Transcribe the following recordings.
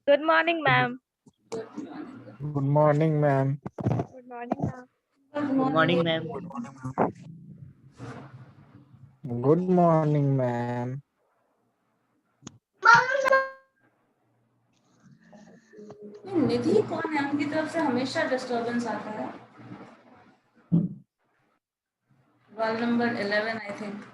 Good morning, ma'am. Good morning, ma'am. Good morning, ma'am. Good morning, ma'am. Good morning, ma'am. निधि कौन है? उनकी तरफ से हमेशा डिस्टरबेंस आता है। Roll number 11 I think.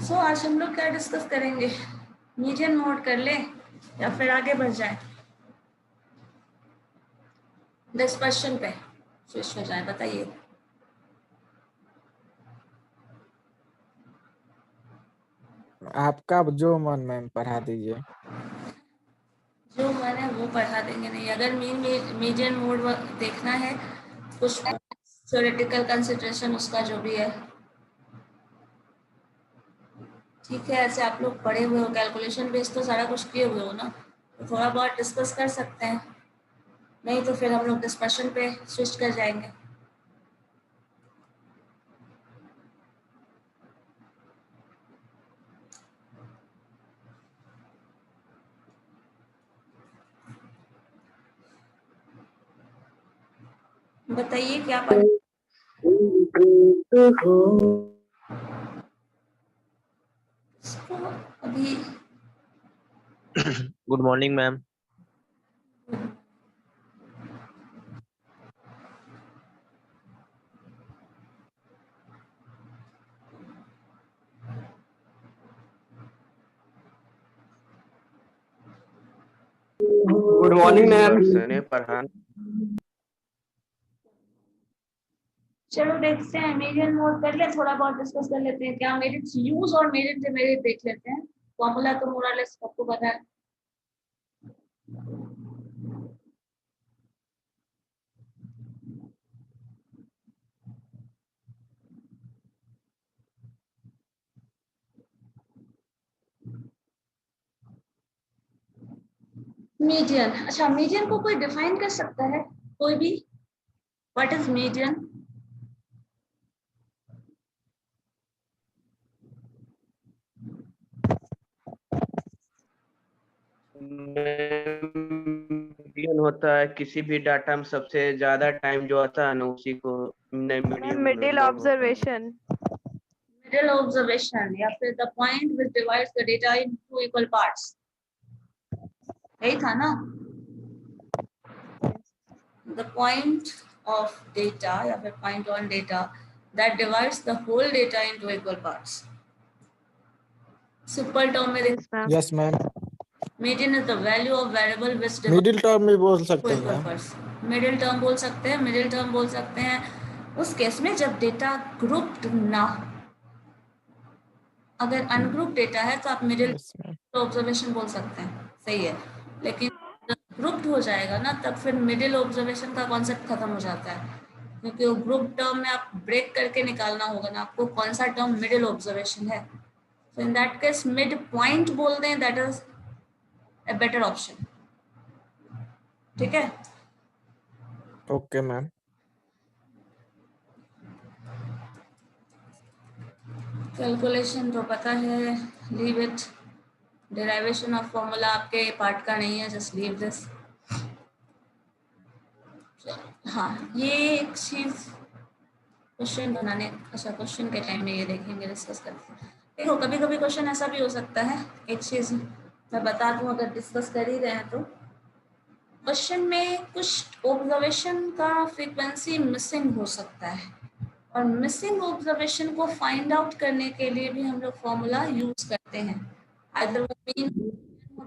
So आज हम लोग क्या डिस्कस करेंगे? मीडियन मोड कर ले या फिर आगे बढ़ जाए? डिस्कशन पे स्विच हो जाए, बताइए। आपका जो मन मैम पढ़ा दीजिए। जो मन है वो पढ़ा देंगे। नहीं, अगर मीडियन मोड देखना है, कुछ थ्योरेटिकल कंसिडरेशन उसका जो भी है, ठीक है। ऐसे आप लोग पढ़े हुए हो, कैलकुलेशन बेस तो सारा कुछ किए हुए हो ना, तो थोड़ा बहुत डिस्कस कर सकते हैं। नहीं तो फिर हम लोग डिस्कशन पे स्विच कर जाएंगे। बताइए क्या पढ़ अभी। Good morning ma'am. Good morning ma'am. चलो देखते हैं, मीडियन मोड कर ले, थोड़ा बहुत डिस्कस कर लेते हैं। क्या मेरिट यूज और मेरिट डिमेरिट देख लेते हैं। फॉर्मूला तो मोरलेस सबको पता है। मीडियन, अच्छा मीडियन को कोई डिफाइन कर सकता है? कोई भी? What is median? मीडियन होता है किसी भी डाटा में सबसे ज्यादा टाइम जो आता है ना, उसी को median Middle observation. Middle observation, या फिर the point which divides the data into equal parts, यही था ना? द पॉइंट ऑफ डेटा या फिर point on data that divides the whole data into equal parts. Simple term में Yes, ma'am. Yes ma'am. Median is the value of variable which middle term भी बोल सकते हैं equal ma'am. Parts. Middle term बोल सकते हैं, middle term बोल सकते हैं उस केस में जब डेटा ग्रुप्ड ना हो। अगर अनग्रुप डेटा है तो आप मिडिल यस मैम। ऑब्जर्वेशन बोल सकते हैं, सही है। लेकिन जब ग्रुप्ड हो जाएगा ना, तब फिर मिडिल ऑब्जर्वेशन का कॉन्सेप्ट खत्म हो जाता है, क्योंकि वो ग्रुप टर्म में आप ब्रेक करके निकालना होगा ना आपको कौन सा टर्म मिडिल ऑब्जर्वेशन है। तो in that case mid point बोल दें, that is a better option। ठीक है। Okay ma'am. कैलकुलेशन तो पता है, leave it. Derivation of formula आपके पार्ट का नहीं है, जस्ट लीव दिस। हाँ, ये एक चीज क्वेश्चन बनाने, अच्छा क्वेश्चन के टाइम में ये देखेंगे, डिस्कस करते हैं। देखो कभी कभी क्वेश्चन ऐसा भी हो सकता है, एक चीज मैं बता दूं अगर डिस्कस कर ही रहे हैं तो, क्वेश्चन में कुछ ऑब्जर्वेशन का फ्रीक्वेंसी मिसिंग हो सकता है, और मिसिंग ऑब्जर्वेशन को फाइंड आउट करने के लिए भी हम लोग फॉर्मूला यूज करते हैं। आइदर वो मीन,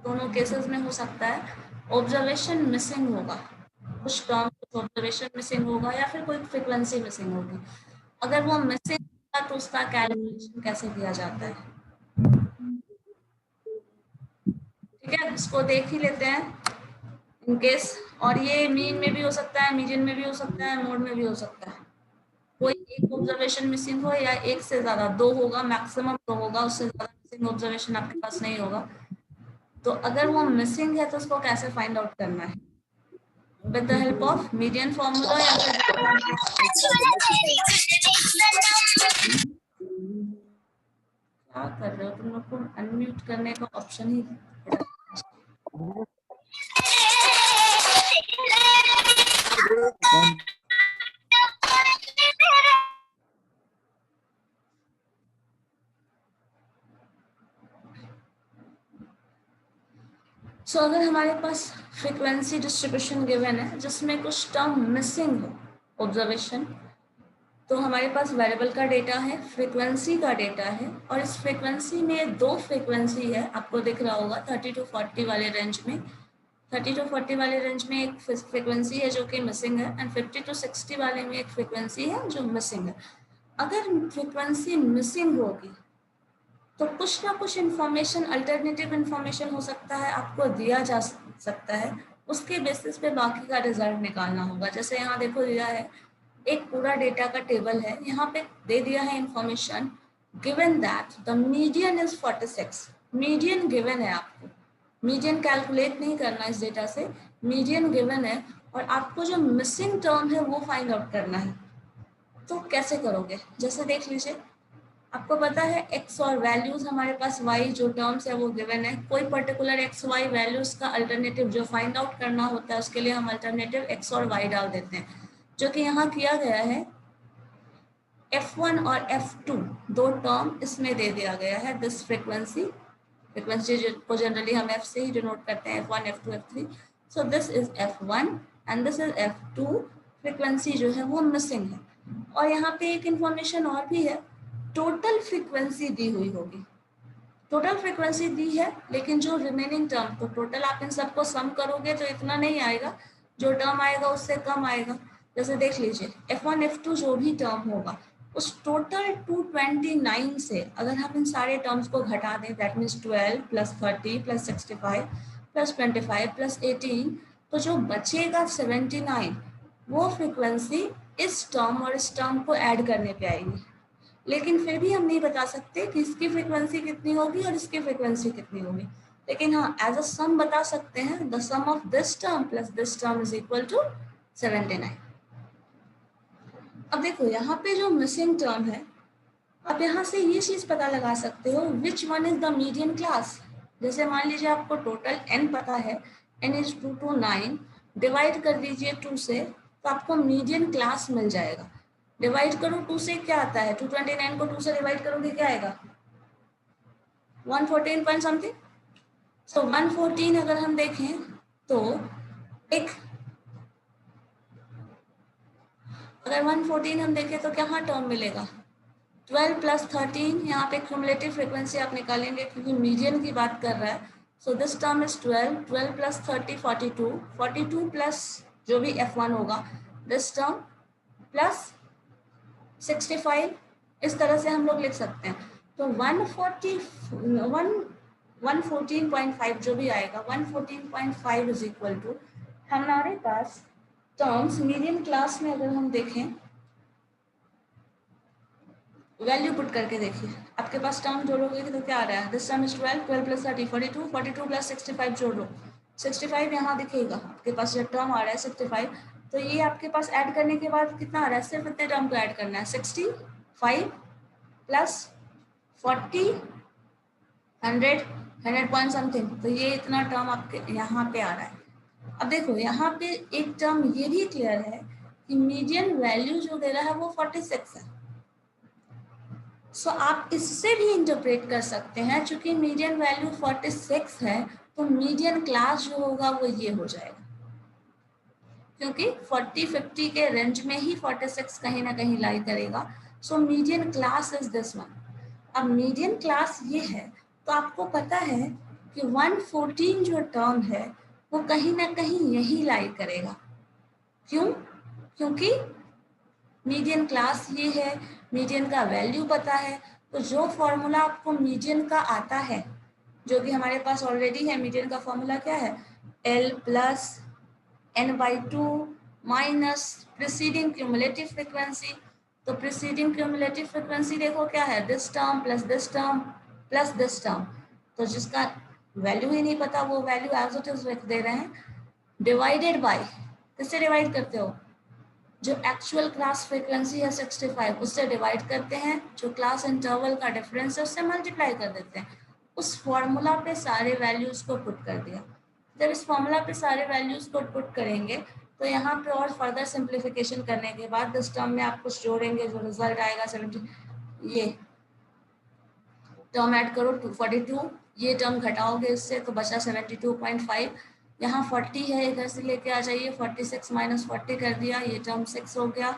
दोनों केसेस में हो सकता है ऑब्जर्वेशन मिसिंग होगा, कुछ टर्म कुछ ऑब्जर्वेशन मिसिंग होगा, या फिर कोई फ्रीक्वेंसी मिसिंग होगी। अगर वो मिसिंग होगा तो उसका कैलकुलेशन कैसे किया जाता है, ठीक है, इसको देख ही लेते हैं इन केस। और ये मीन में भी हो सकता है, मीडियन में भी हो सकता है, मोड में भी हो सकता है। कोई एक ऑब्जर्वेशन मिसिंग हो या एक से ज्यादा, दो होगा मैक्सिमम, दो होगा, उससे ज्यादा मिसिंग ऑब्जर्वेशन आपके पास नहीं होगा। तो अगर वो मिसिंग है तो उसको कैसे फाइंड आउट करना है? With the help of median formula या फिर क्या कर रहे हो तुम लोग को? अनम्यूट करने का ऑप्शन ही सो अगर हमारे पास फ्रीक्वेंसी डिस्ट्रीब्यूशन गिवन है जिसमें कुछ टर्म मिसिंग हो, ऑब्जर्वेशन, तो हमारे पास वेरिएबल का डेटा है, फ्रीक्वेंसी का डेटा है, और इस फ्रीक्वेंसी में दो फ्रीक्वेंसी है, आपको दिख रहा होगा 30 to 40 वाले रेंज में। 30 to 40 वाले रेंज में एक फ्रीक्वेंसी है जो कि मिसिंग है, एंड 50 to 60 वाले में एक फ्रीक्वेंसी है जो मिसिंग है। अगर फ्रीक्वेंसी मिसिंग होगी तो कुछ ना कुछ इंफॉर्मेशन, अल्टरनेटिव इंफॉर्मेशन हो सकता है, आपको दिया जा सकता है, उसके बेसिस पे बाकी का रिजल्ट निकालना होगा। जैसे यहाँ देखो दिया है, एक पूरा डेटा का टेबल है, यहाँ पे दे दिया है information given that the median is 46। Median given है, आपको मीडियन कैलकुलेट नहीं करना इस डेटा से, मीडियन गिवन है, और आपको जो मिसिंग टर्म है वो फाइंड आउट करना है। तो कैसे करोगे? जैसे देख लीजिए, आपको पता है x और वैल्यूज हमारे पास y जो टर्म्स है वो गिवन है, कोई पर्टिकुलर x y वैल्यूज का अल्टरनेटिव जो फाइंड आउट करना होता है उसके लिए हम अल्टरनेटिव x और y डाल देते हैं, जो कि यहाँ किया गया है। f1 और f2 दो टर्म इसमें दे दिया गया है। दिस फ्रीक्वेंसी को जनरली हम f से ही डिनोट करते हैं, f1 f2 f3। So this is f1 and this is f2। Frequency जो है वो मिसिंग है, और यहाँ पे एक इंफॉर्मेशन और भी है, टोटल फ्रीक्वेंसी दी हुई होगी। टोटल फ्रीक्वेंसी दी है, लेकिन जो रिमेनिंग टर्म, तो टोटल आप इन सबको सम करोगे तो इतना नहीं आएगा, जो टर्म आएगा उससे कम आएगा। जैसे देख लीजिए, f1 f2 जो भी टर्म होगा उस टोटल 229 से अगर हम इन सारे टर्म्स को घटा दें, that means 12 plus 30 plus 65 plus 25 plus 18, तो जो बचेगा 79, वो फ्रीक्वेंसी इस टर्म और इस टर्म को ऐड करने पे आएगी। लेकिन फिर भी हम नहीं बता सकते कि इसकी फ्रीक्वेंसी कितनी होगी और इसकी फ्रीक्वेंसी कितनी होगी, लेकिन हाँ एज अ सम बता सकते हैं, the sum of this term plus this term is equal to 79। अब देखो यहाँ पे जो मिसिंग टर्म है, आप यहाँ से ये चीज पता लगा सकते हो, which one is the median class. जैसे मान लीजिए आपको टोटल n पता है, n इज 2 to 9, डिवाइड कर दीजिए 2 से, तो आपको मीडियन क्लास मिल जाएगा। डिवाइड करो 2 से, क्या आता है? 229 को 2 से डिवाइड करोगे क्या आएगा? 114 पॉइंट समथिंग। सो 114 अगर हम देखें तो एक, अगर 114 हम देखें तो क्या टर्म मिलेगा? 12 प्लस 13, यहाँ पे क्यूमुलेटिव फ्रीक्वेंसी आप निकालेंगे क्योंकि मीडियन की बात कर रहा है। So this term is 12, 12 plus 30 42, 42 plus जो भी f1 होगा दिस टर्म प्लस 65, इस तरह से हम लोग लिख सकते हैं। तो 114.5 जो भी आएगा, 114.5 इज इक्वल टू, हमारे पास टर्म्स मीडियन क्लास में अगर हम देखें, वैल्यू पुट करके देखिए, आपके पास टर्म जोड़ोगे तो क्या आ रहा है? This term is 12, 12 plus 30 42, 42 plus 65 जोड़ लो, 65 यहाँ दिखेगा आपके पास जो टर्म आ रहा है 65। तो ये आपके पास ऐड करने के बाद कितना आ रहा है? सिर्फ इतने टर्म को ऐड करना है, 65 प्लस 40 100 पॉइंट समथिंग, तो ये इतना टर्म आपके यहाँ पे आ रहा है। अब देखो यहाँ पे एक टर्म ये भी क्लियर है कि मीडियन वैल्यू जो दे रहा है वो 46 है। सो आप इससे भी इंटरप्रेट कर सकते हैं, चूंकि मीडियन वैल्यू 46 है तो मीडियन क्लास जो होगा वो ये हो जाएगा, क्योंकि 40-50 के रेंज में ही 46 कहीं ना कहीं लाई करेगा। So median class is this one. अब मीडियन क्लास ये है, तो आपको पता है कि 114 जो टर्म है वो कहीं ना कहीं यही लाई करेगा। क्यों? क्योंकि मीडियन क्लास ये है, मीडियन का वैल्यू पता है, तो जो फॉर्मूला आपको मीडियन का आता है, जो कि हमारे पास ऑलरेडी है, मीडियन का फॉर्मूला क्या है? L plus n/2 minus preceding cumulative frequency. तो प्रीसीडिंग क्यूमुलेटिव फ्रीक्वेंसी देखो क्या है? This term plus this term plus this term, तो जिसका वैल्यू ही नहीं पता वो वैल्यू एज इट इज रख दे रहे हैं, डिवाइडेड बाय, किससे डिवाइड करते हो? जो एक्चुअल क्लास फ्रीक्वेंसी है 65 उससे डिवाइड करते हैं, जो क्लास इंटरवल का डिफरेंस है उससे मल्टीप्लाई कर देते हैं। उस फॉर्मूला पे सारे वैल्यूज को पुट कर दिया। जब इस फॉर्मूला पे सारे वैल्यूज को पुट करेंगे तो यहाँ पे और फर्दर सिंप्लीफिकेशन करने के बाद इस टर्म में आप कुछ जोड़ेंगे, जो रिजल्ट आएगा 70, ये टर्म ऐड करो 242, ये टर्म घटाओगे इससे तो बचा 72.5। यहाँ 40 है, इधर से लेके आ जाइए, 46 माइनस 40 कर दिया, ये टर्म 6 हो गया।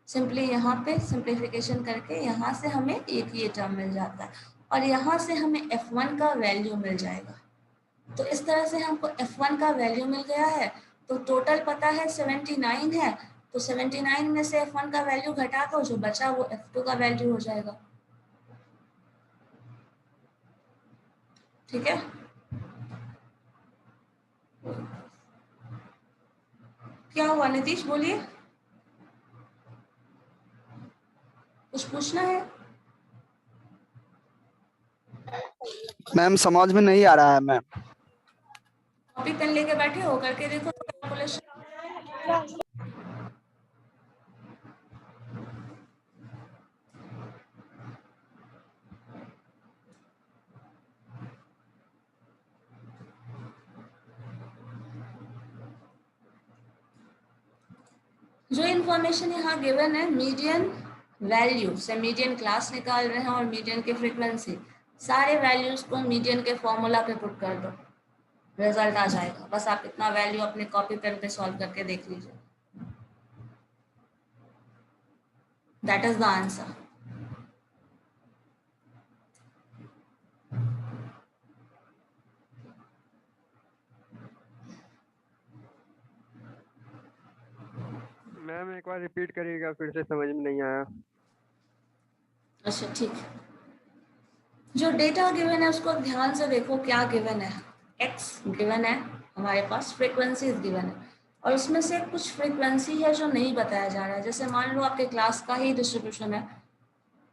सिंपली यहाँ पे सिंप्लीफिकेशन करके यहाँ से हमें एक ये टर्म मिल जाता है और यहाँ से हमें F1 का वैल्यू मिल जाएगा। तो इस तरह से हमको F1 का वैल्यू मिल गया है। तो टोटल पता है 79 है, तो 79 में से F1 का वैल्यू घटा दो, जो बचा वो F2 का वैल्यू हो जाएगा। ठीक है, क्या हुआ नीतीश, बोलिए, कुछ पूछना है? मैम समझ में नहीं आ रहा है मैम। कॉपी पेन लेके बैठे हो, करके देखो कैलकुलेशन। जो इन्फॉर्मेशन यहाँ गिवन है, मीडियन वैल्यू से मीडियन क्लास निकाल रहे हैं और मीडियन की फ्रीक्वेंसी, सारे वैल्यूज को मीडियन के फॉर्मूला पे पुट कर दो, रिजल्ट आ जाएगा। बस आप इतना वैल्यू अपने कॉपी पेन पे सॉल्व करके देख लीजिए, that is the answer. Ma'am एक बार रिपीट करिएगा, फिर से समझ में नहीं आया। अच्छा ठीक है, जो डेटा गिवन है उसको ध्यान से देखो, क्या गिवन है, एक्स गिवन है हमारे पास, फ्रीक्वेंसी गिवन है और उसमें से कुछ फ्रीक्वेंसी है जो नहीं बताया जा रहा है। जैसे मान लो आपके क्लास का ही डिस्ट्रीब्यूशन है,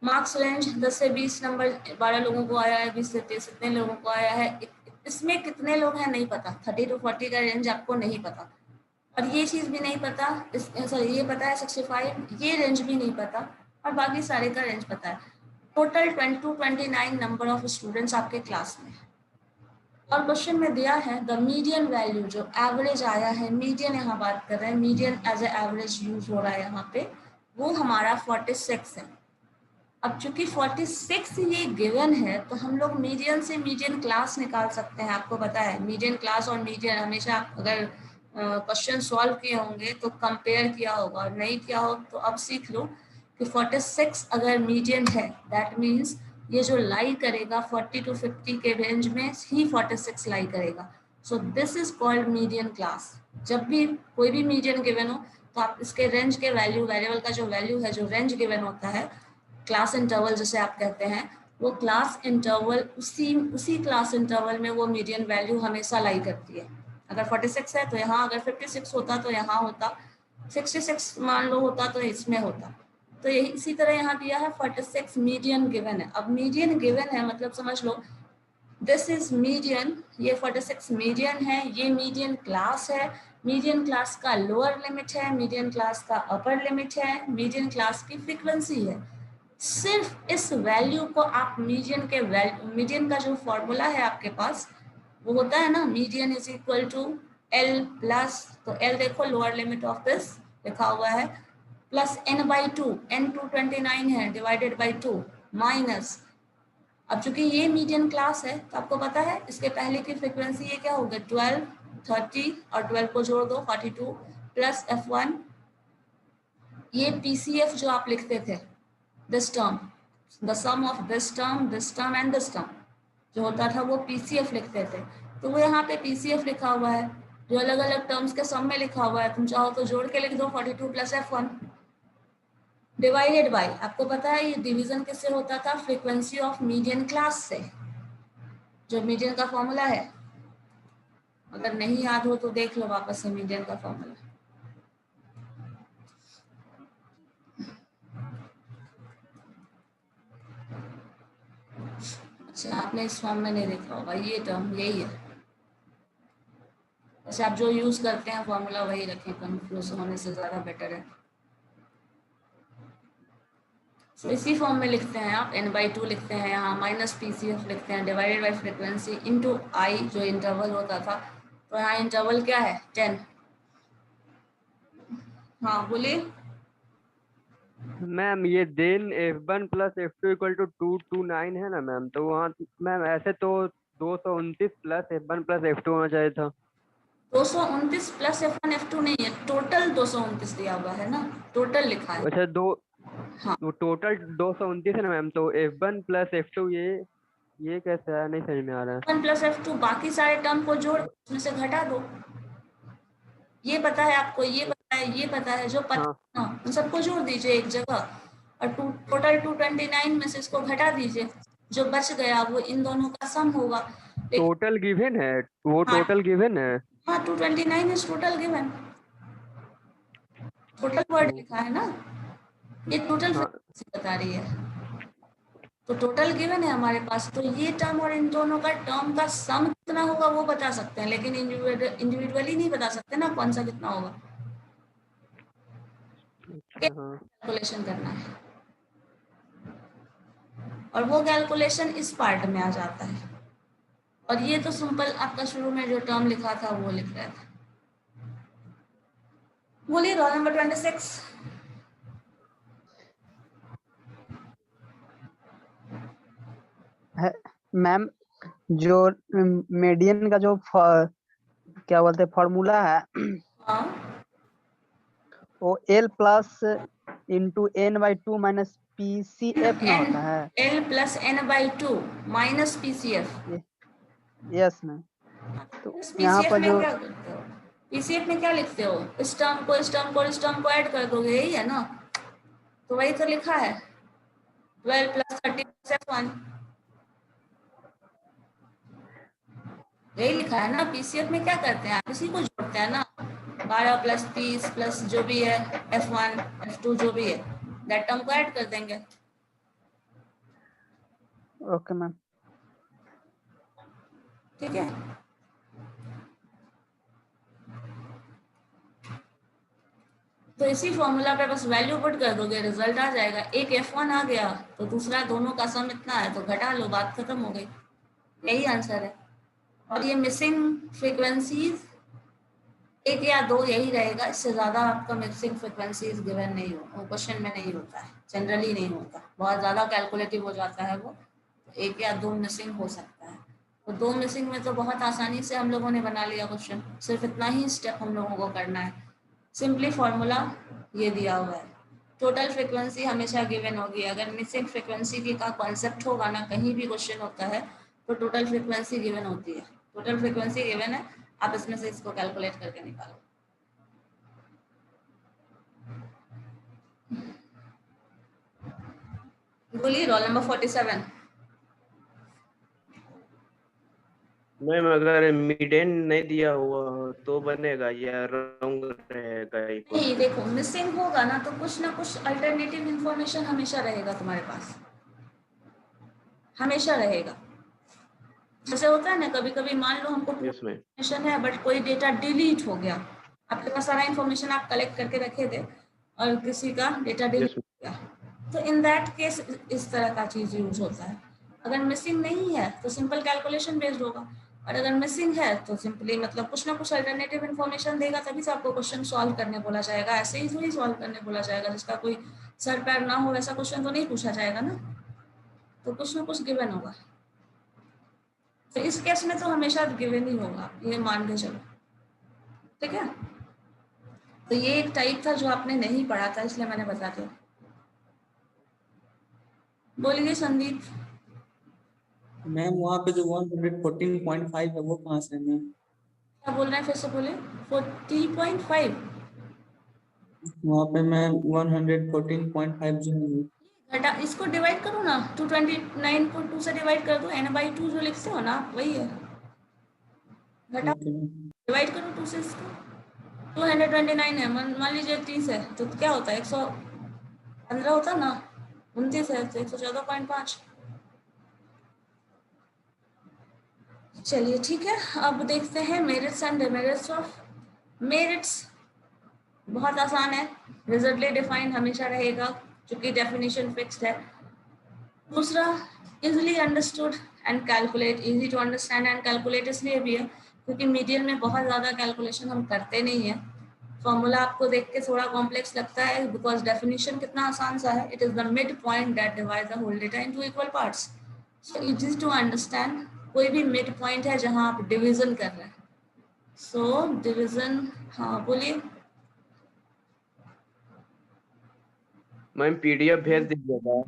मार्क्स रेंज 10 से 20 नंबर 12 लोगों को आया है, 20 से 30 इतने लोगों को आया है, इसमें कितने लोग हैं नहीं पता, 30 to 40 का रेंज आपको नहीं पता, और ये चीज़ भी नहीं पता, सॉरी ये पता है 65, ये रेंज भी नहीं पता और बाकी सारे का रेंज पता है। टोटल 29 नंबर ऑफ स्टूडेंट्स आपके क्लास में, और क्वेश्चन में दिया है द मीडियन वैल्यू, जो एवरेज आया है, मीडियन यहाँ बात कर रहे हैं, median as a average use हो रहा है यहाँ पे, वो हमारा 46 है। अब चूंकि 46 ये गिवन है तो हम लोग मीडियन से मीडियन क्लास निकाल सकते हैं। आपको पता है मीडियन क्लास और मीडियन हमेशा, अगर क्वेश्चन सॉल्व किए होंगे तो कंपेयर किया होगा, और नहीं किया हो तो अब सीख लो कि 46 अगर मीडियन है दैट मीन्स ये जो लाई करेगा 40 to 50 के रेंज में ही 46 लाई करेगा। So this is called median class. जब भी कोई भी मीडियन गिवन हो तो आप इसके रेंज के वैल्यू, वेरिएबल का जो वैल्यू है, जो रेंज गिवन होता है, क्लास इंटरवल जिसे आप कहते हैं, वो क्लास इंटरवल उसी क्लास इंटरवल में वो मीडियन वैल्यू हमेशा लाई करती है। अगर 46 है तो यहाँ, अगर 56 होता तो यहाँ होता, 66 मान लो होता तो इसमें होता। तो यही इसी तरह यहाँ दिया है 46 मीडियन गिवन है। अब मीडियन गिवन है मतलब समझ लो दिस इज मीडियन, ये 46 मीडियन है, ये मीडियन क्लास है, मीडियन क्लास का लोअर लिमिट है, मीडियन क्लास का अपर लिमिट है, मीडियन क्लास की फ्रीक्वेंसी है। सिर्फ इस वैल्यू को आप मीडियन के मीडियन का जो फॉर्मूला है आपके पास वो होता है ना, median is equal to L plus, तो एल देखो लोअर लिमिट ऑफ दिस लिखा हुआ है, plus N by two, N 229 है, डिवाइडेड बाई 2 माइनस, अब चूंकि ये मीडियन क्लास है तो आपको पता है इसके पहले की फ्रीक्वेंसी ये क्या होगा, 12, 30 और 12 को जोड़ दो 42 प्लस F1, ये PCF जो आप लिखते थे, this term, the sum of this term and this term जो होता था वो PCF लिखते थे, तो वो यहाँ पे PCF लिखा हुआ है जो अलग अलग टर्म्स के सम में लिखा हुआ है। तुम चाहो तो जोड़ के लिख दो 42 प्लस F1 डिवाइडेड बाय, आपको पता है ये डिवीजन किससे होता था, फ्रीक्वेंसी ऑफ मीडियन क्लास से, जो मीडियन का फॉर्मूला है। अगर नहीं याद हो तो देख लो वापस से मीडियन का फॉर्मूला। अच्छा आपने इस फॉर्म में नहीं देखा होगा, ये टर्म यही है। अच्छा आप जो यूज करते हैं फॉर्मूला वही रखें, कंफ्यूज होने से ज्यादा बेटर है। तो इसी फॉर्म में लिखते हैं आप, n/2 लिखते हैं यहाँ, माइनस PCF लिखते हैं, डिवाइडेड बाई फ्रिक्वेंसी इंटू आई जो इंटरवल होता था। तो यहाँ इंटरवल क्या है 10। हाँ बोलिए। मैम ये then F1 plus F2 equal to 229 है ना मैम, तो वहाँ मैम ऐसे तो 229 प्लस F1 प्लस F2 होना चाहिए था। 229 प्लस F1 F2 नहीं है, टोटल 229 दिया हुआ है ना, टोटल लिखा है। अच्छा हाँ वो टोटल 229 है ना मैम, तो F1 प्लस F2 ये कैसे है, नहीं समझ में आ रहा है। 1 प्लस F2 बाकी सारे टर्म को जोड़ उसमें से घटा दो। ये पता है आपको, ये पता है, ये पता है, जो पता हाँ है ना उन सबको जोड़ दीजिए एक जगह और टोटल 229 में से इसको घटा दीजिए, जो बच गया वो इन दोनों का सम होगा। टोटल गिवन है, वो हाँ। टोटल गिवन है। हाँ 229 is total given, total word लिखा है ना, ये टोटल हाँ। फ्रीक्वेंसी बता रही है। तो टोटल गिवन है हमारे पास, तो ये टर्म और इन दोनों का टर्म का सम कितना होगा वो बता सकते हैं, लेकिन इंडिविजुअली नहीं बता सकते ना कौन सा कितना होगा। कैलकुलेशन करना है और वो कैलकुलेशन इस पार्ट में आ जाता है। और ये तो सिंपल आपका शुरू में जो टर्म लिखा था वो लिख रहा था। बोलिए रोल नंबर 26। मैम जो मीडियन का जो क्या बोलते हैं फॉर्मूला है, हाँ वो L plus into n/2 minus PCF में होता है। L plus n/2 minus PCF। Yes ma'am. तो यहाँ PCF पर में जो क्या करते हो, PCF में क्या लिखते हो, इस टर्म को इस टर्म को इस टर्म को ऐड कर दोगे, यही है ना। तो वही तो लिखा है 12 प्लस 30 प्लस F1, यही लिखा है ना। PCF में क्या करते हैं आप इसी को जोड़ते हैं ना, 12 प्लस 30 प्लस जो भी है F1 F2 जो भी है दैट टर्म को ऐड कर देंगे। Okay ma'am. ठीक है। तो इसी फॉर्मूला पे बस वैल्यू पुट कर दोगे, रिजल्ट आ जाएगा। एक F1 आ गया तो दूसरा दोनों का सम इतना है तो घटा लो, बात खत्म हो गई, यही आंसर है। और ये मिसिंग फ्रीक्वेंसीज 1 या 2 यही रहेगा, इससे ज्यादा आपका मिसिंग फ्रीक्वेंसीज गिवन नहीं हो, क्वेश्चन में नहीं होता है, जनरली नहीं होता, बहुत ज्यादा कैलकुलेटिव हो जाता है वो। 1 या 2 मिसिंग हो सकता है, तो 2 मिसिंग में तो बहुत आसानी से हम लोगों ने बना लिया क्वेश्चन। सिर्फ इतना ही स्टेप हम लोगों को करना है। सिंपली फॉर्मूला ये दिया हुआ है, टोटल फ्रीक्वेंसी हमेशा गिवन होगी। अगर मिसिंग फ्रीक्वेंसी की का कॉन्सेप्ट होगा ना, कहीं भी क्वेश्चन होता है तो टोटल फ्रीक्वेंसी गिवन होती है। टोटल फ्रीक्वेंसी गिवन है, आप इसमें से इसको कैलकुलेट करके निकालो। बोलिए रोल नंबर 47। मैम अगर मीडियन नहीं दिया हुआ हो तो बनेगा या रॉन्ग रहेगा? नहीं देखो, मिसिंग होगा ना तो कुछ ना कुछ अल्टरनेटिव इंफॉर्मेशन हमेशा रहेगा तुम्हारे पास, हमेशा रहेगा। जैसे होता है ना कभी कभी, मान लो हमको इंफॉर्मेशन है बट कोई डेटा डिलीट हो गया, आपके पास सारा इंफॉर्मेशन आप कलेक्ट करके रखे थे और किसी का डेटा डिलीट हो गया, तो इन दैट केस इस तरह का चीज यूज होता है। अगर मिसिंग नहीं है तो सिंपल कैलकुलेशन बेस्ड होगा, और अगर मिसिंग है तो सिंपली मतलब कुछ ना कुछ अल्टरनेटिव इन्फॉर्मेशन देगा, तभी से आपको क्वेश्चन सॉल्व करने बोला जाएगा। ऐसे ही थोड़ी सॉल्व करने बोला जाएगा, जिसका कोई सर पैर ना हो वैसा क्वेश्चन तो नहीं पूछा जाएगा ना, तो कुछ ना कुछ गिवन होगा। तो इस केस में तो हमेशा गिवन ही होगा, ये मान के चलो, ठीक है। तो ये एक टाइप था जो आपने नहीं पढ़ा था, इसलिए मैंने बता दिया। बोलिए संदीप। मैम वहाँ पे जो 114.5 है वो कहाँ से है मैम? क्या बोल रहे हैं, फिर से बोले। 40.5 वहाँ पे मैम 114.5 जो है घटा, इसको डिवाइड करो ना, 229 को 2 से डिवाइड कर दो, n/2 जो लिखते हो ना वही है, घटा डिवाइड करो 2 से इसको। 229 है, मान लीजिए 30 है तो क्या होता है, 115 होता ना, 29 है तो 114.5। चलिए ठीक है, अब देखते हैं merits and demerits of. Merits बहुत आसान है, रिजल्टली डिफाइंड हमेशा रहेगा, क्योंकि डेफिनेशन फिक्स्ड है। दूसरा, easily understood and calculate, easy to understand and calculate इसलिए भी है क्योंकि मीडियन में बहुत ज़्यादा कैलकुलेशन हम करते नहीं हैं। फॉर्मूला आपको देख के थोड़ा कॉम्प्लेक्स लगता है बिकॉज डेफिनेशन कितना आसान सा है, it is the mid point that divide the whole data into equal parts. So easy to understand, कोई भी मिड पॉइंट है जहां आप डिवीजन कर रहे हैं। सो डिवीजन, हाँ बोलिए। मैम पीडीएफ भेज दीजिएगा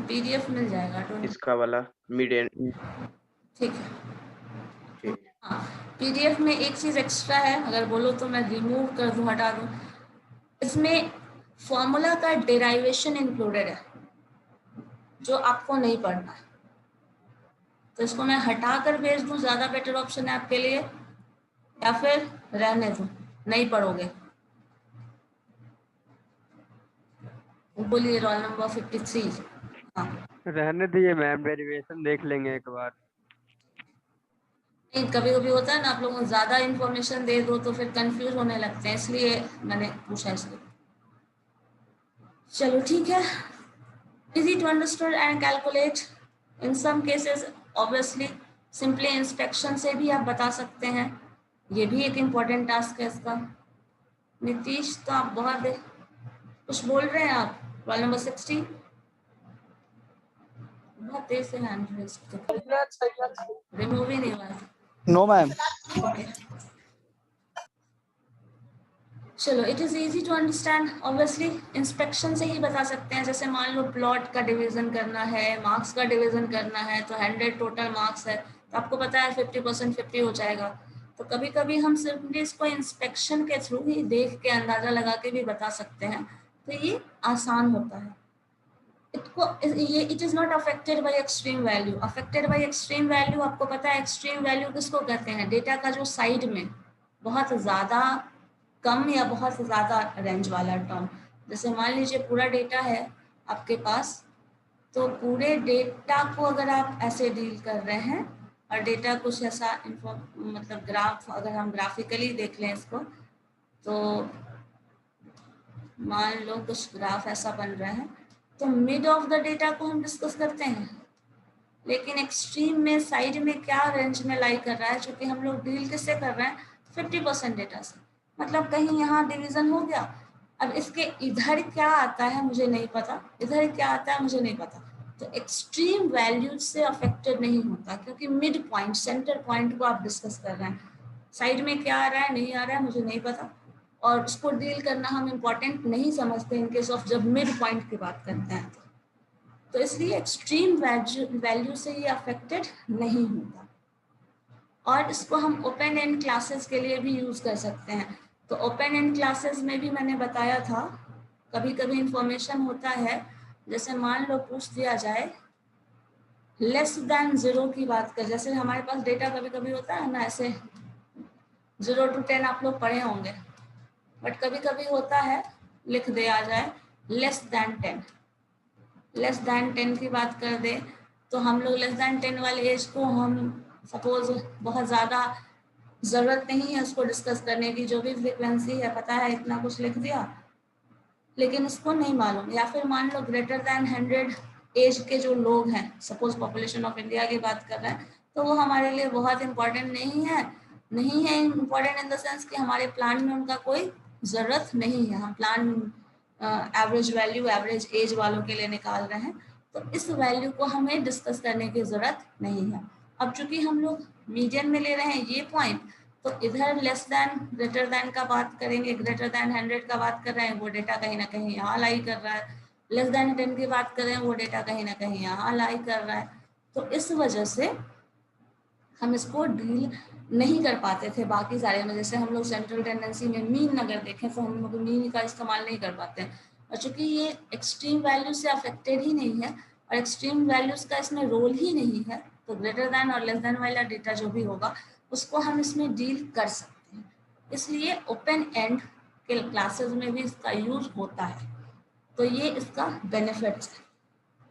पीडीएफ मिल जाएगा, don't- इसका वाला मीडियन। ठीक है। ठीक। हाँ, पीडीएफ में एक चीज एक्स्ट्रा है, अगर बोलो तो मैं रिमूव कर दूं, हटा दूं। इसमें फॉर्मूला का डेराइवेशन इंक्लूडेड है जो आपको नहीं पढ़ना है, तो इसको मैं हटा कर भेज दूं, ज्यादा बेटर ऑप्शन है आपके लिए, या फिर रहने दूं, नहीं पढ़ोगे? बोलिए। Roll number 53। हाँ, रहने दीजिए मैम, डेरिवेशन देख लेंगे एक बार। नहीं, कभी कभी होता है ना, आप लोगों को ज्यादा इंफॉर्मेशन दे दो तो फिर कंफ्यूज होने लगते हैं, इसलिए मैंने पूछा इसलिए। चलो ठीक है। Easy to understand and calculate, in some cases obviously simply inspection से भी आप बता सकते हैं, ये भी एक इम्पॉर्टेंट टास्क है इसका। नीतीश, तो आप बहुत कुछ बोल रहे हैं आप? रोल नंबर 60 बहुत तेज से हैंड रेज, रिमूव ही नहीं हुआ है। No ma'am. चलो, it is easy to understand, obviously inspection से ही बता सकते हैं। जैसे मान लो प्लॉट का डिवीजन करना है, मार्क्स का डिवीजन करना है, तो 100 टोटल मार्क्स है, तो आपको पता है 50% 50 हो जाएगा। तो कभी कभी हम सिर्फ इसको इंस्पेक्शन के थ्रू ही देख के अंदाजा लगा के भी बता सकते हैं, तो ये आसान होता है। It is not affected by extreme value. Affected by extreme value, आपको पता है एक्सट्रीम वैल्यू किसको कहते हैं? डेटा का जो साइड में बहुत ज्यादा कम या बहुत ज्यादा रेंज वाला टर्म। जैसे मान लीजिए पूरा डेटा है आपके पास, तो पूरे डेटा को अगर आप ऐसे डील कर रहे हैं और डेटा कुछ ऐसा मतलब ग्राफ, अगर हम ग्राफिकली देख लें इसको, तो मान लो कुछ ग्राफ ऐसा बन रहा है, तो मिड ऑफ द डेटा को हम डिस्कस करते हैं, लेकिन एक्सट्रीम में साइड में क्या रेंज में लाई कर रहा है, क्योंकि हम लोग डील किससे कर रहे हैं? 50% डेटा से। मतलब कहीं यहाँ डिवीजन हो गया, अब इसके इधर क्या आता है मुझे नहीं पता, इधर क्या आता है मुझे नहीं पता, तो एक्सट्रीम वैल्यूज से अफेक्टेड नहीं होता, क्योंकि मिड पॉइंट, सेंटर पॉइंट को आप डिस्कस कर रहे हैं। साइड में क्या आ रहा है नहीं आ रहा है मुझे नहीं पता, और उसको डील करना हम इम्पोर्टेंट नहीं समझते इन केस ऑफ जब मिड पॉइंट की बात करते हैं, तो इसलिए एक्सट्रीम वैल्यू से ये अफेक्टेड नहीं होता। और इसको हम ओपन एंड क्लासेस के लिए भी यूज कर सकते हैं। तो ओपन एंड क्लासेस में भी मैंने बताया था, कभी कभी इंफॉर्मेशन होता है, जैसे मान लो पूछ दिया जाए लेस देन 0 की बात कर, जैसे हमारे पास डेटा कभी कभी होता है ना, ऐसे 0 to 10 आप लोग पढ़े होंगे, बट कभी कभी होता है लिख दे आ जाए लेस देन 10, लेस देन 10 की बात कर दे, तो हम लोग लेस देन 10 वाले एज को हम सपोज बहुत ज़्यादा ज़रूरत नहीं है उसको डिस्कस करने की, जो भी फ्रिक्वेंसी है पता है इतना कुछ लिख दिया, लेकिन उसको नहीं मालूम। या फिर मान लो ग्रेटर देन 100 एज के जो लोग हैं, सपोज पॉपुलेशन ऑफ इंडिया की बात कर रहे हैं, तो वो हमारे लिए बहुत इंपॉर्टेंट नहीं है इम्पॉर्टेंट इन द सेंस कि हमारे प्लान में उनका कोई ज़रूरत नहीं है, हम plan average value average age वालों के लिए निकाल रहे हैं, तो इस वैल्यू को हमें डिस्कस करने की ज़रूरत नहीं है। अब चूंकि हम लोग मीडियन में ले रहे हैं ये पॉइंट, तो इधर लेस देन ग्रेटर देन का बात करेंगे, ग्रेटर देन 100 का बात कर रहे हैं, वो डेटा कहीं ना कहीं यहाँ लाई कर रहा है, लेस देन 10 की बात कर रहे हैं, वो डेटा कहीं ना कहीं यहाँ लाई कर रहा है, तो इस वजह से हम इसको डील नहीं कर पाते थे बाकी सारे में। जैसे हम लोग सेंट्रल टेंडेंसी में मीन अगर देखें तो हम लोग मीन का इस्तेमाल नहीं कर पाते हैं, और चूंकि ये एक्सट्रीम वैल्यू से अफेक्टेड ही नहीं है और एक्सट्रीम वैल्यूज का इसमें रोल ही नहीं है, तो ग्रेटर देन और लेस देन वाला डेटा जो भी होगा उसको हम इसमें डील कर सकते हैं। इसलिए ओपन एंड के क्लासेस में भी इसका यूज होता है, तो ये इसका बेनिफिट्स है।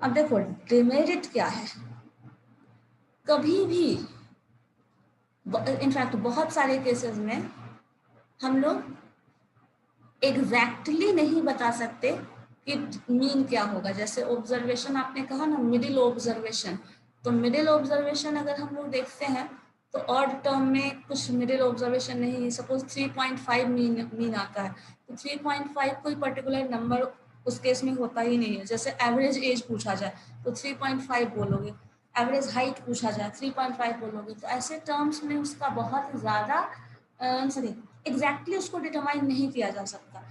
अब देखो डिमेरिट क्या है, कभी भी इनफैक्ट बहुत सारे केसेस में हम लोग एग्जैक्टली नहीं बता सकते कि मीन क्या होगा। जैसे ऑब्जर्वेशन आपने कहा ना, मिडिल ऑब्जर्वेशन, तो मिडिल ऑब्जर्वेशन अगर हम लोग देखते हैं तो ऑड टर्म में कुछ मिडिल ऑब्जर्वेशन नहीं, सपोज 3.5 मीन आता है, तो 3.5 कोई पर्टिकुलर नंबर उस केस में होता ही नहीं है। जैसे एवरेज एज पूछा जाए तो 3.5 बोलोगे, एवरेज हाइट पूछा जाए 3.5 बोलोगे, तो ऐसे टर्म्स में उसका बहुत ज़्यादा सॉरी एग्जैक्टली उसको डिटरमाइन नहीं किया जा सकता।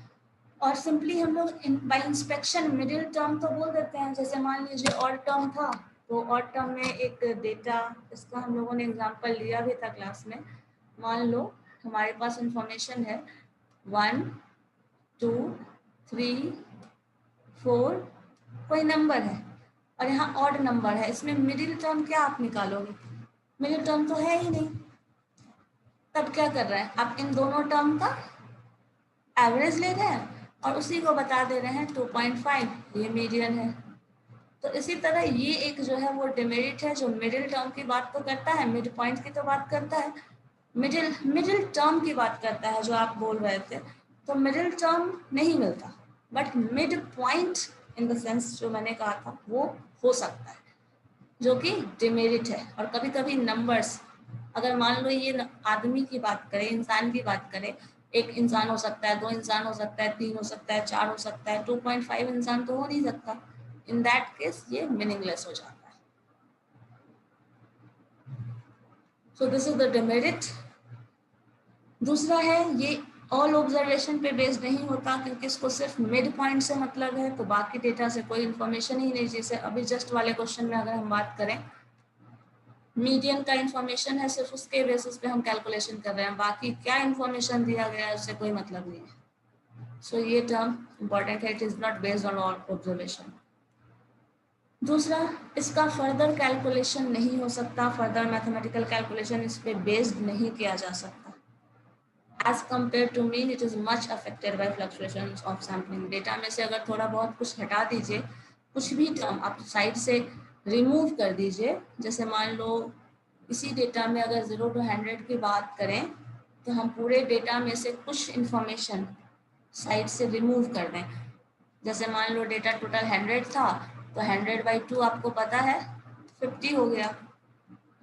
और सिंपली हम लोग बाय इंस्पेक्शन मिडिल टर्म तो बोल देते हैं। जैसे मान लीजिए ऑड टर्म था, तो ऑड टर्म में एक डेटा, इसका हम लोगों ने एग्जांपल लिया भी था क्लास में। मान लो हमारे पास इंफॉर्मेशन है 1 2 3 4 कोई नंबर है और यहाँ ऑड नंबर है, इसमें मिडिल टर्म क्या आप निकालोगे? मिडिल टर्म तो है ही नहीं। तब क्या कर रहे हैं आप, इन दोनों टर्म का एवरेज ले रहे हैं और उसी को बता दे रहे हैं 2.5, ये मीडियन है। तो इसी तरह ये एक जो है वो डिमेरिट है, जो मिडिल टर्म की बात तो करता है, मिड पॉइंट की तो बात करता है, मिडिल टर्म की बात करता है जो आप बोल रहे थे। तो मिडिल टर्म नहीं मिलता, but mid point in the sense जो मैंने कहा था वो हो सकता है, जो कि डिमेरिट है। और कभी कभी नंबर्स, अगर मान लो ये आदमी की बात करें, इंसान की बात करें, एक इंसान हो सकता है, 2 इंसान हो सकता है, 3 हो सकता है, 4 हो सकता है, 2.5 इंसान तो हो नहीं सकता। इन दैट केस ये मीनिंगलेस हो जाता है। So this is the demerit. दूसरा है ये ऑल ऑब्जर्वेशन पे बेस्ड नहीं होता, क्योंकि इसको सिर्फ मिड पॉइंट से मतलब है, तो बाकी डेटा से कोई इन्फॉर्मेशन ही नहीं। जैसे अभी जस्ट वाले क्वेश्चन में अगर हम बात करें, मीडियन का इन्फॉर्मेशन है, सिर्फ उसके बेसिस पे हम कैलकुलेशन कर रहे हैं, बाकी क्या इन्फॉर्मेशन दिया गया है उससे कोई मतलब नहीं है। सो ये टर्म इंपॉर्टेंट है, it is not based on all observation. दूसरा, इसका फर्दर कैलकुलेशन नहीं हो सकता, फर्दर मैथमेटिकल कैलकुलेशन इस पे बेस्ड नहीं किया जा सकता। As compare to mean it is much affected by fluctuations of sampling. Data में से अगर थोड़ा बहुत कुछ हटा दीजिए, कुछ भी टर्म आप साइड से रिमूव कर दीजिए, जैसे मान लो इसी डेटा में अगर 0 to 100 की बात करें, तो हम पूरे डेटा में से कुछ इंफॉर्मेशन साइड से रिमूव कर दें। जैसे मान लो डेटा टोटल 100 था, तो 100/2 आपको पता है 50 हो गया।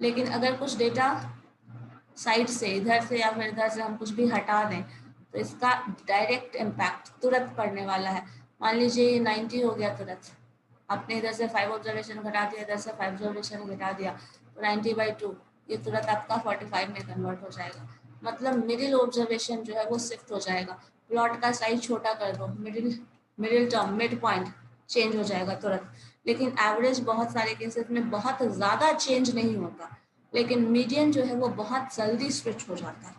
लेकिन अगर कुछ डेटा साइड से, इधर से या फिर इधर से हम कुछ भी हटा दें, तो इसका डायरेक्ट इम्पैक्ट तुरंत पड़ने वाला है। मान लीजिए ये 90 हो गया, तुरंत आपने इधर से 5 ऑब्जर्वेशन घटा दिया, इधर से 5 ऑब्जर्वेशन घटा दिया, तो 90/2 ये तुरंत आपका 45 में कन्वर्ट हो जाएगा। मतलब मिडिल ऑब्जर्वेशन जो है वो शिफ्ट हो जाएगा। प्लॉट का साइज छोटा कर दो, middle term, mid point change हो जाएगा तुरंत। लेकिन एवरेज बहुत सारे केसेस में बहुत ज़्यादा चेंज नहीं होता, लेकिन मीडियन जो है वो बहुत जल्दी स्विच हो जाता है,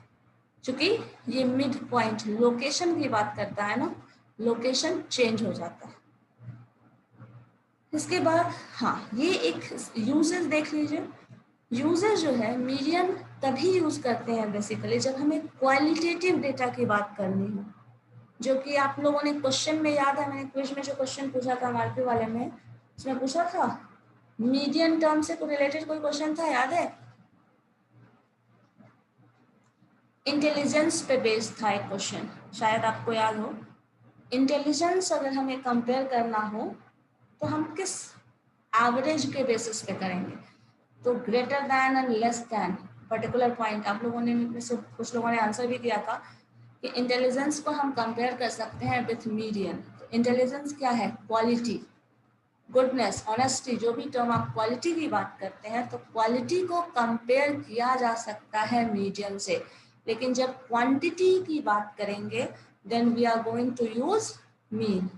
क्योंकि ये मिड पॉइंट लोकेशन की बात करता है ना, लोकेशन चेंज हो जाता है। इसके बाद हाँ, ये एक यूजेस देख लीजिए। यूजेस जो है मीडियन तभी यूज करते हैं बेसिकली जब हमें क्वालिटेटिव डेटा की बात करनी हो, जो कि आप लोगों ने क्वेश्चन में याद है, मैंने क्विज में जो क्वेश्चन पूछा था मार्के वाले में, उसमें पूछा था मीडियन टर्म से कोई रिलेटेड कोई क्वेश्चन था, याद है? इंटेलिजेंस पे बेस्ड था एक क्वेश्चन, शायद आपको याद हो। इंटेलिजेंस अगर हमें कंपेयर करना हो तो हम किस एवरेज के बेसिस पे करेंगे? तो greater than and less than particular point, आप लोगों ने से कुछ लोगों ने आंसर भी दिया था कि इंटेलिजेंस को हम कंपेयर कर सकते हैं विथ मीडियन। तो इंटेलिजेंस क्या है? क्वालिटी, गुडनेस, ऑनेस्टी, जो भी टर्म आप क्वालिटी की बात करते हैं, तो क्वालिटी को कंपेयर किया जा सकता है मीडियन से। लेकिन जब क्वांटिटी की बात करेंगे then we are going to use mean.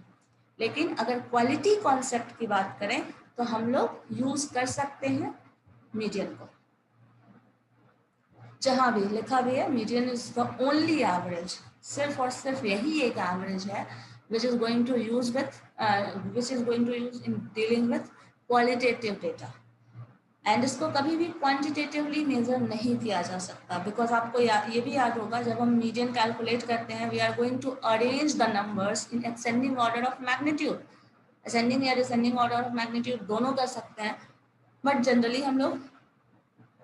लेकिन अगर क्वालिटी कॉन्सेप्ट की बात करें तो हम लोग यूज कर सकते हैं मीडियन को। जहां भी लिखा भी है median is the only average, सिर्फ और सिर्फ यही एक एवरेज है which is going to use in dealing with qualitative data। And इसको कभी भी क्वांटिटेटिवली मेजर नहीं किया जा सकता, बिकॉज आपको ये भी याद होगा जब हम मीडियन कैलकुलेट करते हैं we are going to arrange the numbers in ascending order of magnitude. Ascending या डिसेंडिंग ऑर्डर ऑफ मैग्नीट्यूड दोनों कर सकते हैं, बट जनरली हम लोग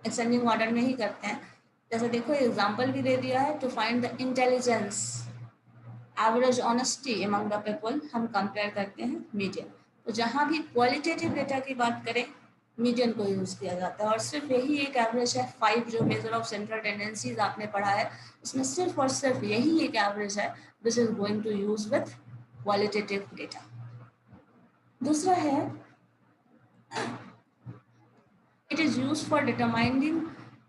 एक्सेंडिंग ऑर्डर में ही करते हैं। जैसे देखो एग्जाम्पल भी दे दिया है, to find the intelligence average honesty among the people, हम कंपेयर करते हैं मीडियन। तो जहाँ भी क्वालिटेटिव डेटा की बात करें मीडियन को यूज किया जाता है, और सिर्फ यही एक एवरेज है। 5 जो मेजर ऑफ सेंट्रल टेंडेंसीज आपने पढ़ा है उसमें सिर्फ और सिर्फ यही एक एवरेज है which is going to use with qualitative data. दूसरा है it is used for determining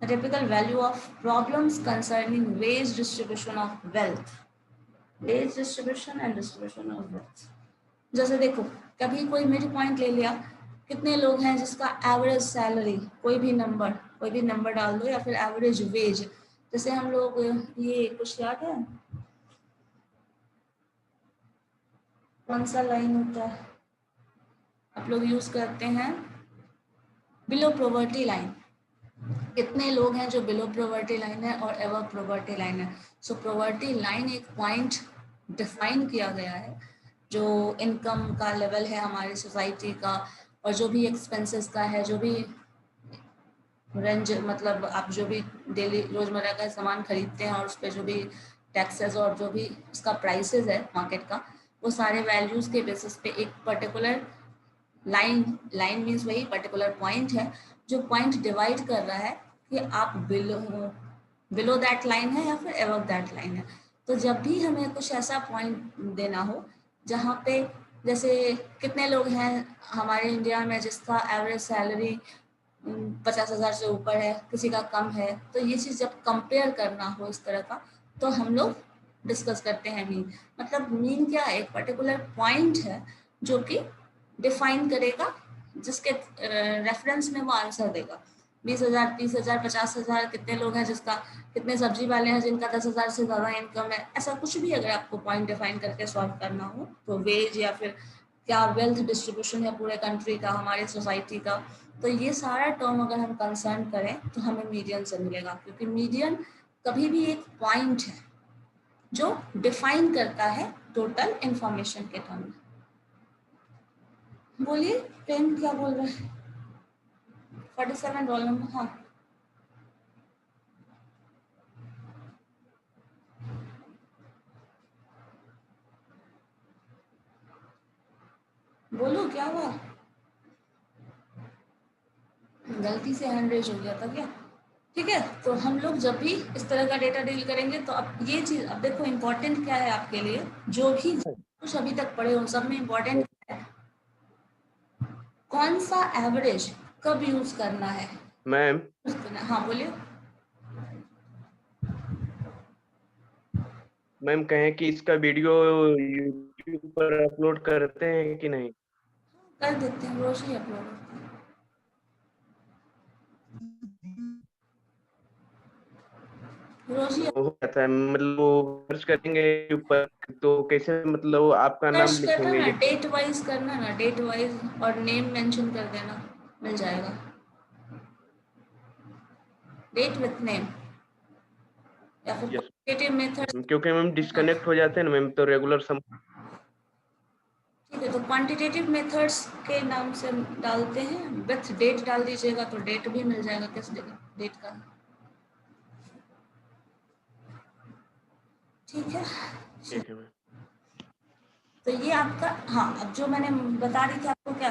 the typical value of problems concerning wage distribution of wealth, wage distribution and distribution of wealth। जैसे देखो कभी कोई मिड पॉइंट ले लिया, कितने लोग हैं जिसका एवरेज सैलरी, कोई भी नंबर डाल दो, या फिर एवरेज वेज, जैसे हम लोग ये कुछ याद है कौन सा लाइन होता है आप लोग यूज करते हैं, बिलो प्रोवर्टी लाइन। कितने लोग हैं जो बिलो प्रोवर्टी लाइन है और एवर प्रोवर्टी लाइन है। सो प्रोवर्टी लाइन एक पॉइंट डिफाइन किया गया है जो इनकम का लेवल है हमारी सोसाइटी का, और जो भी एक्सपेंसेस का है, जो भी रेंज, मतलब आप जो भी डेली रोजमर्रा का सामान खरीदते हैं और उस पर जो भी टैक्सेस और जो भी उसका प्राइसेस है मार्केट का, वो सारे वैल्यूज के बेसिस पे एक पर्टिकुलर लाइन मीन्स वही पर्टिकुलर पॉइंट है जो पॉइंट डिवाइड कर रहा है कि आप बिलो दैट लाइन है या फिर एबव दैट लाइन है। तो जब भी हमें कुछ ऐसा पॉइंट देना हो जहाँ पे जैसे कितने लोग हैं हमारे इंडिया में जिसका एवरेज सैलरी 50,000 से ऊपर है, किसी का कम है, तो ये चीज़ जब कंपेयर करना हो इस तरह का तो हम लोग डिस्कस करते हैं मीन। मतलब मीन क्या है, एक पर्टिकुलर पॉइंट है जो कि डिफाइन करेगा, जिसके रेफरेंस में वो आंसर देगा। 20,000, 30,000, 50,000, कितने लोग हैं जिसका, कितने सब्जी वाले हैं जिनका 10,000 से ज़्यादा इनकम है, ऐसा कुछ भी अगर आपको पॉइंट डिफाइन करके सॉल्व करना हो तो वेज या फिर क्या वेल्थ डिस्ट्रीब्यूशन है पूरे कंट्री का, हमारी सोसाइटी का, तो ये सारा टर्म अगर हम कंसर्न करें तो हमें मीडियन से मिलेगा, क्योंकि मीडियन कभी भी एक पॉइंट है जो डिफाइन करता है टोटल इंफॉर्मेशन के टर्म में। बोलिए प्रेम क्या बोल रहा है? 47 रोल नंबर। हाँ बोलो क्या हुआ? गलती से हैंड रेज हो गया था क्या? ठीक है, तो हम लोग जब भी इस तरह का डेटा डील करेंगे तो अब ये चीज, अब देखो इम्पोर्टेंट क्या है आपके लिए, जो भी कुछ अभी तक पढ़े हो सब में इम्पोर्टेंट क्या है, कौन सा एवरेज कब यूज करना है। मैम हाँ बोलिए। मैम कहें कि इसका वीडियो यूट्यूब पर अपलोड करते हैं कि नहीं? कर देते हैं, रोज ही अपलोड होता है। रोज ही हो जाता है, मतलब वो सर्च करेंगे यूट्यूब पर तो कैसे, मतलब आपका नाम सर्च करना लिखेंगे? ना, डेट वाइज करना ना, डेट वाइज, और नेम मेंशन कर देना, मिल जाएगा। डेट विथ नेम या फिर क्वांटिटेटिव मेथड। क्योंकि मैम डिस्कनेक्ट हो जाते हैं ना मैम, तो रेगुलर ठीक है, तो क्वांटिटेटिव मेथड्स के नाम से डालते हैं, विथ डेट डाल दीजिएगा तो डेट भी मिल जाएगा, किस डेट का। ठीक है मैम। तो ये आपका, हाँ अब जो मैंने बता रही थी आपको, क्या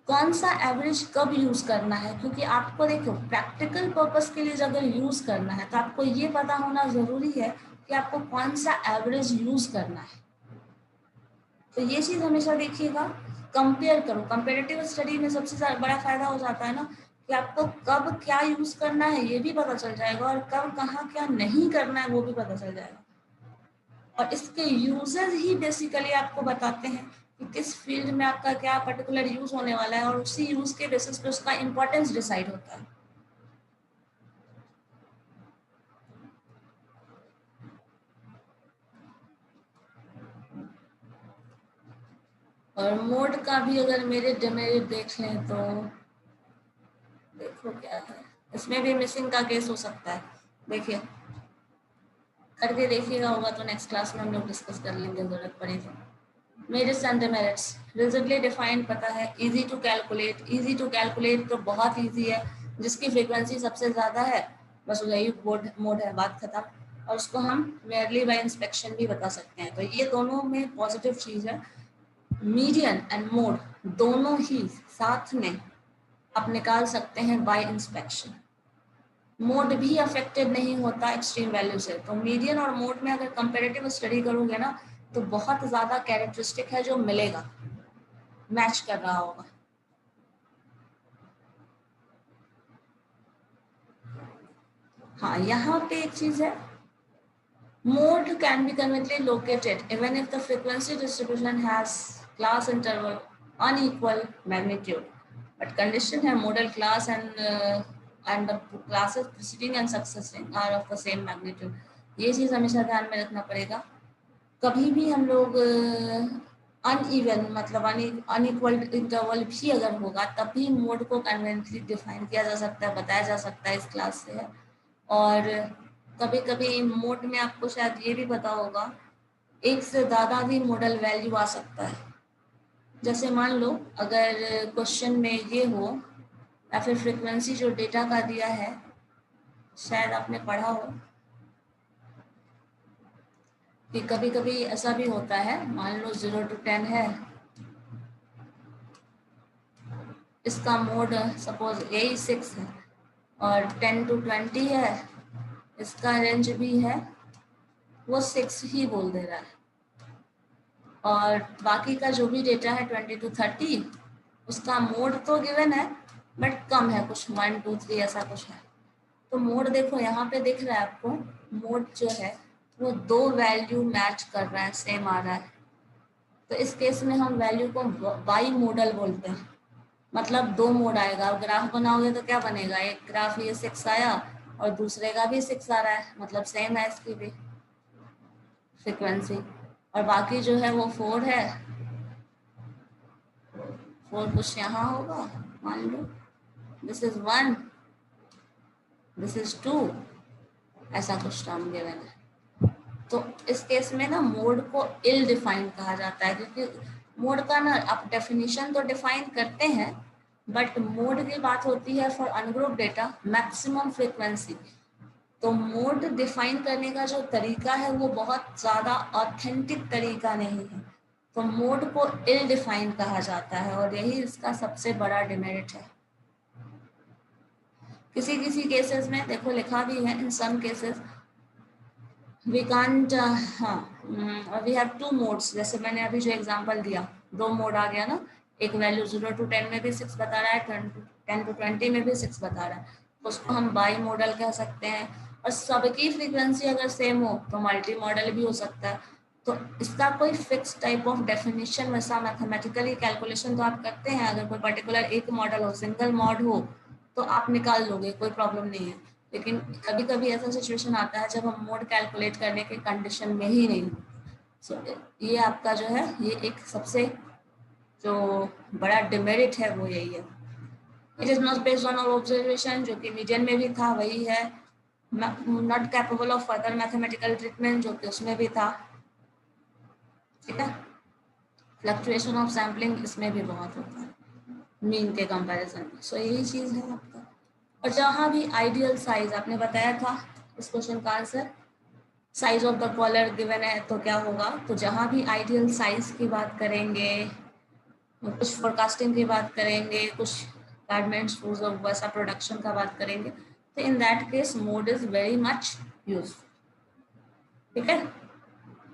कौन सा एवरेज कब यूज करना है, क्योंकि आपको देखो प्रैक्टिकल पर्पस के लिए अगर यूज करना है तो आपको ये पता होना जरूरी है कि आपको कौन सा एवरेज यूज करना है। तो ये चीज हमेशा देखिएगा, कंपेयर करो। कंपेरेटिव स्टडी में सबसे बड़ा फायदा हो जाता है ना कि आपको कब क्या यूज करना है ये भी पता चल जाएगा, और कब कहाँ क्या नहीं करना है वो भी पता चल जाएगा। और इसके यूजेस ही बेसिकली आपको बताते हैं कि किस फील्ड में आपका क्या पर्टिकुलर यूज होने वाला है, और उसी यूज के बेसिस पे उसका इंपॉर्टेंस डिसाइड होता है। और मोड का भी अगर मेरे डिमेरिट देख लें तो देखो क्या है, इसमें भी मिसिंग का केस हो सकता है। देखिए करके देखिएगा, होगा तो नेक्स्ट क्लास में हम लोग डिस्कस कर लेंगे जरूरत पड़ी तो। Merits and demerits rigidly defined पता है, easy to calculate. Easy to calculate तो बहुत इजी है, जिसकी फ्रीक्वेंसी सबसे ज्यादा है बस वही मोड है, बात खत्म। और उसको हम रेयरली बाय इंस्पेक्शन भी बता सकते हैं। तो ये दोनों में पॉजिटिव चीज है। मीडियन एंड मोड दोनों ही साथ में आप निकाल सकते हैं बाय इंस्पेक्शन। मोड भी अफेक्टेड नहीं होता एक्सट्रीम वैल्यू से। तो मीडियन और मोड में अगर कंपैरेटिव स्टडी करोगे ना तो बहुत ज्यादा कैरेक्टरिस्टिक है जो मिलेगा, मैच कर रहा होगा। हाँ, यहाँ पे एक चीज है, mode can be conveniently located even if the frequency distribution has class interval unequal magnitude, but condition है modal class and the classes preceding and succeeding are of the same magnitude। ये चीज हमेशा ध्यान में रखना पड़ेगा। कभी भी हम लोग अनइवन मतलब अनइक्वल इंटरवल भी अगर होगा तब भी मोड को कन्वेंटली डिफाइन किया जा सकता है, बताया जा सकता है, इस क्लास से है। और कभी कभी मोड में आपको शायद ये भी पता होगा एक से ज़्यादा भी मॉडल वैल्यू आ सकता है। जैसे मान लो अगर क्वेश्चन में ये हो या फिर फ्रीक्वेंसी जो डेटा का दिया है, शायद आपने पढ़ा हो कि कभी कभी ऐसा भी होता है, मान लो 0 to 10 है, इसका मोड सपोज यही 6 है, और 10 to 20 है, इसका रेंज भी है, वो 6 ही बोल दे रहा है। और बाकी का जो भी डेटा है 20 to 30, उसका मोड तो गिवन है बट कम है, कुछ 1 2 3 ऐसा कुछ है। तो मोड देखो यहाँ पे दिख रहा है आपको, मोड जो है वो 2 वैल्यू मैच कर रहा है, सेम आ रहा है। तो इस केस में हम वैल्यू को बाई मॉडल बोलते हैं, मतलब 2 मोड आएगा। अब ग्राफ बनाओगे तो क्या बनेगा, एक ग्राफ ये 6 आया और दूसरे का भी 6 आ रहा है, मतलब सेम है इसकी भी फ्रीक्वेंसी, और बाकी जो है वो 4 है, 4 कुछ यहाँ होगा, मान लो दिस इज 1, दिस इज 2, ऐसा कुछ टर्म गिवन है। तो इस केस में ना मोड को इल डिफाइन कहा जाता है, क्योंकि मोड का ना आप डेफिनेशन तो डिफाइन करते हैं बट मोड की बात होती है for ungroup data maximum frequency. तो मोड डिफाइन करने का जो तरीका है वो बहुत ज़्यादा ऑथेंटिक तरीका नहीं है, तो मोड को इल डिफाइन कहा जाता है और यही इसका सबसे बड़ा डिमेरिट है। किसी किसी केसेस में देखो लिखा भी है, in some cases we can't we have 2 modes। जैसे मैंने अभी जो एग्जांपल दिया, 2 मोड आ गया ना, एक वैल्यू 0 to 10 में भी 6 बता रहा है, 10 to 20 में भी 6 बता रहा है, उसको हम बाई मॉडल कह सकते हैं। और सबकी फ्रीक्वेंसी अगर सेम हो तो मल्टी मॉडल भी हो सकता है। तो इसका कोई फिक्स टाइप ऑफ डेफिनेशन वैसा मैथमेटिकली कैलकुलेशन तो आप करते हैं, अगर कोई पर्टिकुलर एक मॉडल हो, सिंगल मॉड हो तो आप निकाल लोगे, कोई प्रॉब्लम नहीं है। लेकिन कभी कभी ऐसा सिचुएशन आता है जब हम मोड कैलकुलेट करने के कंडीशन में ही नहीं। सो ये आपका जो है, ये एक सबसे जो बड़ा डिमेरिट है वो यही है। It is not based on our observation, जो कि मीडियन में भी था वही है। Not capable of further mathematical treatment, जो कि उसमें भी था, ठीक है। फ्लक्चुएशन ऑफ सैम्पलिंग इसमें भी बहुत होता है मीन के कंपैरिजन में। सो यही चीज़ है आपका। और जहाँ भी आइडियल साइज आपने बताया था इस क्वेश्चन का answer, size of the collar given है तो क्या होगा, तो जहाँ भी आइडियल साइज की बात करेंगे, कुछ फोरकास्टिंग की बात करेंगे, कुछ गारमेंट्स वैसा प्रोडक्शन का बात करेंगे, तो in that case mode is very much useful, ठीक है।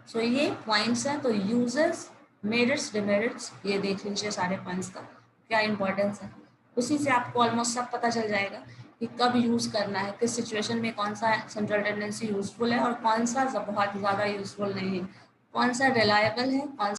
सो ये पॉइंट्स हैं, तो यूजेस, मेरिट्स, डिमेरिट्स, ये देख लीजिए सारे पॉइंट्स का क्या इंपॉर्टेंस है। उसी से आपको ऑलमोस्ट सब पता चल जाएगा कि कब यूज़ करना है, किस सिचुएशन में कौन सा सेंट्रल टेंडेंसी यूजफुल है और कौन सा बहुत ज़्यादा यूजफुल नहीं है, कौन सा रिलायबल है, कौन